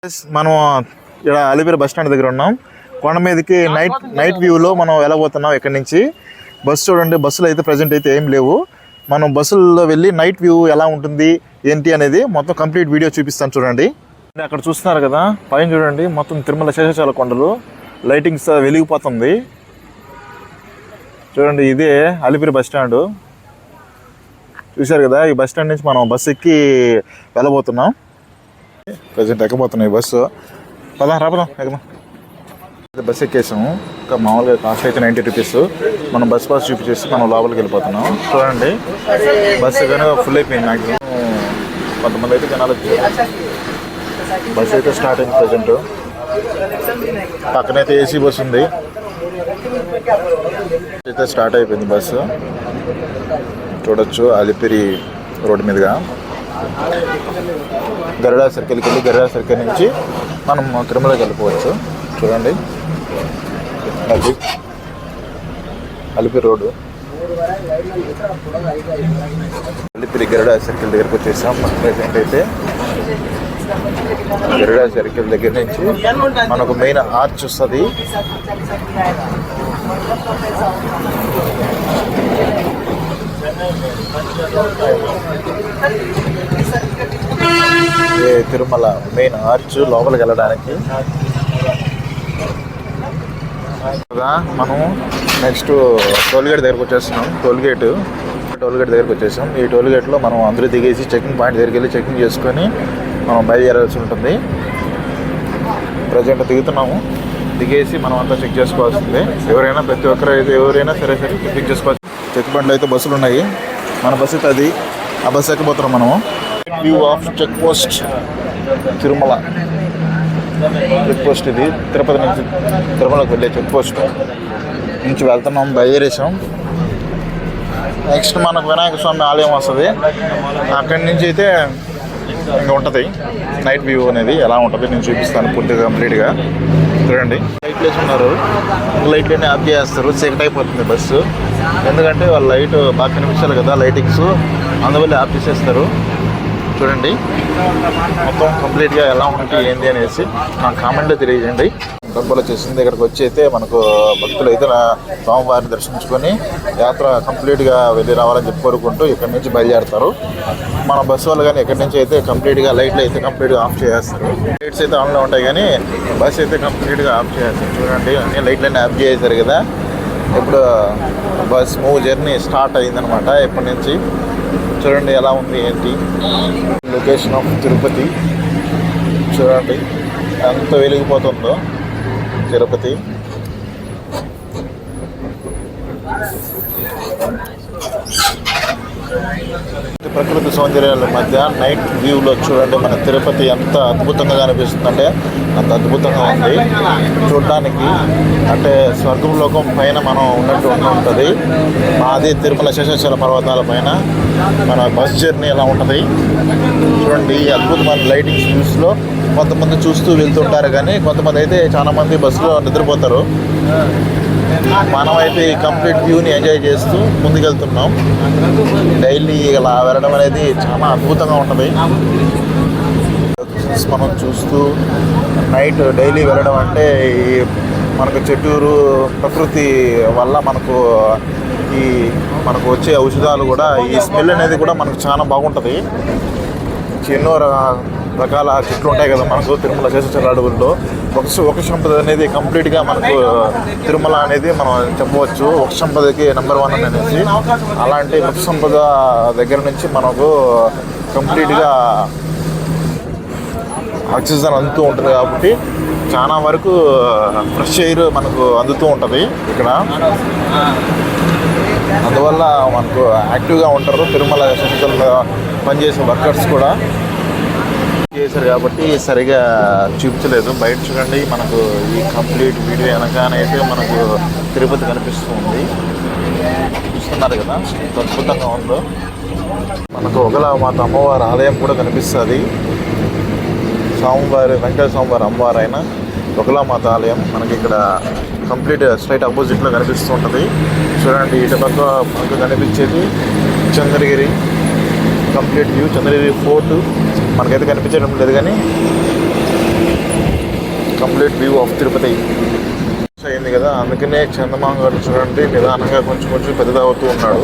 మనం ఇక్కడ Alipiri bus stand దగ్గర ఉన్నాం. కొండ మీదకి నైట్ వ్యూలో మనం వెళ్ళబోతున్నాం. ఇక్కడ నుంచి బస్సు చూడండి, బస్సులు అయితే ప్రజెంట్ అయితే ఏం లేవు. మనం బస్సుల్లో వెళ్ళి నైట్ వ్యూ ఎలా ఉంటుంది ఏంటి అనేది మొత్తం కంప్లీట్ వీడియో చూపిస్తాను చూడండి. అక్కడ చూస్తున్నారు కదా పైన చూడండి, మొత్తం తిరుమల శేషాచల కొండలు లైటింగ్స్ వెలిగిపోతుంది చూడండి. ఇదే అలిపిరి బస్ స్టాండ్ చూశారు కదా. ఈ బస్ స్టాండ్ నుంచి మనం బస్సు ఎక్కి వెళ్ళబోతున్నాం. ప్రజెంట్ ఎక్కబోతున్నాయి బస్సు. రాపదాం ఎక్కదాం. బస్సు ఎక్కేసాము. ఇంకా మామూలుగా కాస్ట్ అయితే 90 రూపీస్. మనం బస్ పాస్ చూపించేసి మనం లోపలికి వెళ్ళిపోతున్నాం. చూడండి బస్సు కనుక ఫుల్ అయిపోయింది. మ్యాక్సిమం కొంతమంది అయితే జనాలు వచ్చారు. బస్సు అయితే స్టార్ట్ అయింది. ప్రజెంట్ పక్కనైతే ఏసీ బస్సు ఉంది. అయితే స్టార్ట్ అయిపోయింది బస్సు. చూడొచ్చు అలిపిరి రోడ్డు మీదుగా గరుడా సర్కిల్కి వెళ్ళి గరుడా సర్కిల్ నుంచి మనం తిరుమలకి వెళ్ళిపోవచ్చు. చూడండి అది అలిపిరి రోడ్డు. అలిపిరి గరుడా సర్కిల్ దగ్గరకు వచ్చేసాం. ప్రజెంట్ అయితే గరుడా సర్కిల్ దగ్గర నుంచి మనకు మెయిన్ ఆర్చ్ వస్తుంది. తిరుమల మెయిన్ ఆర్చ్ లోపలికి వెళ్ళడానికి. మనం నెక్స్ట్ టోల్గేట్ దగ్గరకు వచ్చేస్తున్నాం. టోల్గేట్ దగ్గరకు వచ్చేసాం. ఈ టోల్గేట్లో మనం అందరూ దిగేసి చెకింగ్ పాయింట్ దగ్గరికి వెళ్ళి చెకింగ్ చేసుకొని మనం బయలుదేరాల్సి ఉంటుంది. ప్రజెంట్ దిగుతున్నాము. దిగేసి మనం అంతా చెక్ చేసుకోవాల్సిందే. ఎవరైనా ప్రతి ఒక్కరు అయితే ఎవరైనా సరే చెక్ చేసుకోవచ్చు. చెక్ పాయింట్లో అయితే బస్సులు ఉన్నాయి. మన బస్సు అయితే అది. ఆ బస్సు ఎక్కబోతున్నాం మనము. View of check post Tirumala check post. ఇది తిరుపతి నుంచి తిరుమలకు వెళ్ళే చెక్ పోస్ట్ నుంచి వెళ్తున్నాం. బయలుదేరేసాం. నెక్స్ట్ మనకు వినాయక స్వామి ఆలయం వస్తుంది. అక్కడి నుంచి అయితే ఇంకా ఉంటుంది నైట్ వ్యూ అనేది ఎలా ఉంటుంది నేను చూపిస్తాను పూర్తిగా కంప్లీట్గా. చూడండి లైట్లు వేసి ఉన్నారు. లైట్లన్నీ ఆఫ్ చేస్తారు. చీకటి అయిపోతుంది బస్సు. ఎందుకంటే వాళ్ళ లైట్ బాగా కనిపించాలి కదా లైటింగ్స్, అందువల్ల ఆఫ్ చేసేస్తారు. చూడండి మొత్తం కంప్లీట్గా ఎలా ఉంటుంది ఏంటి అనేసి నాకు కామెంట్లో తెలియజేయండి. టెంపుల్ వచ్చేసింది. ఇక్కడికి వచ్చి అయితే మనకు భక్తులు అయితే స్వామివారిని దర్శించుకొని యాత్ర కంప్లీట్గా వెళ్ళి రావాలని చెప్పి కోరుకుంటూ ఇక్కడి నుంచి బయలుదేరుతారు. మన బస్సు వాళ్ళు కానీ ఇక్కడి నుంచి అయితే కంప్లీట్గా లైట్లు అయితే కంప్లీట్గా ఆఫ్ చేస్తారు. లైట్స్ అయితే ఆన్లో ఉంటాయి కానీ బస్సు అయితే కంప్లీట్గా ఆఫ్ చేస్తారు. చూడండి అన్ని లైట్లన్నీ ఆఫ్ చేసేసారు కదా. ఇప్పుడు బస్ జర్నీ స్టార్ట్ అయిందనమాట. ఇప్పటి నుంచి చూడండి ఎలా ఉంది ఏంటి. లొకేషన్ ఆఫ్ తిరుపతి చూడండి ఎంత వెలిగిపోతుందో తిరుపతి. ప్రకృతి సౌందర్యాల మధ్య నైట్ వ్యూలో చూడండి మన తిరుపతి ఎంత అద్భుతంగా కనిపిస్తుందంటే అంత అద్భుతంగా ఉంది చూడడానికి. అంటే స్వర్గలోకం పైన మనం ఉన్నట్టు ఉంటుంది. మాది తిరుమల శేషాచల పర్వతాల పైన మన బస్ జర్నీ ఎలా ఉంటుంది చూడండి. అద్భుతమైన లైటింగ్స్ వ్యూస్లో కొంతమంది చూస్తూ వెళ్తుంటారు కానీ కొంతమంది అయితే చాలామంది బస్సులో నిద్రపోతారు. మనమైతే ఈ కంప్లీట్ వ్యూని ఎంజాయ్ చేస్తూ ముందుకెళ్తున్నాం. డైలీ ఇలా వెళ్ళడం అనేది చాలా అద్భుతంగా ఉంటుంది. మనం చూస్తూ నైట్ డైలీ వెళ్ళడం అంటే ఈ మనకు చెట్టూరు ప్రకృతి వల్ల మనకు వచ్చే ఔషధాలు కూడా ఈ స్మెల్ అనేది కూడా మనకు చాలా బాగుంటుంది. ఎన్నో రకాల చెట్లు ఉంటాయి కదా మనకు తిరుమల శేషాచల అడవుల్లో. ఒక సంపద అనేది కంప్లీట్గా మనకు తిరుమల అనేది మనం చెప్పవచ్చు. ఒక సంపదకి నెంబర్ 1 అనేసి. అలాంటి వృక్ష సంపద దగ్గర నుంచి మనకు కంప్లీట్గా ఆక్సిజన్ అందుతూ ఉంటుంది కాబట్టి చాలా వరకు ఫ్రెష్ ఎయిర్ మనకు అందుతూ ఉంటుంది ఇక్కడ. అందువల్ల మనకు యాక్టివ్గా ఉంటారు తిరుమల శేషాచల పనిచేసే వర్కర్స్ కూడా చేశారు కాబట్టి సరిగా చూపించలేదు. బయట చూడండి మనకు ఈ కంప్లీట్ వీడియో వెనకానైతే మనకు తిరుపతి కనిపిస్తూ ఉంది. చూస్తున్నారు కదా ఎంత అద్భుతంగా ఉందో. మనకు ఒకలామాత అమ్మవారి ఆలయం కూడా కనిపిస్తుంది. వెంకట స్వామివారి అమ్మవారు అయిన ఒకలామాత ఆలయం మనకి ఇక్కడ కంప్లీట్ స్ట్రైట్ అపోజిట్లో కనిపిస్తూ ఉంటుంది. చూడండి ఇటు పక్క మనకు కనిపించేది Chandragiri complete view. Chandragiri fort మనకైతే కనిపించడం లేదు కానీ కంప్లీట్ వ్యూ ఆఫ్ తిరుపతి అయింది కదా, అందుకనే చందమామ గారు చూడండి నిదానంగా కొంచెం కొంచెం పెద్దదవుతూ ఉన్నాడు.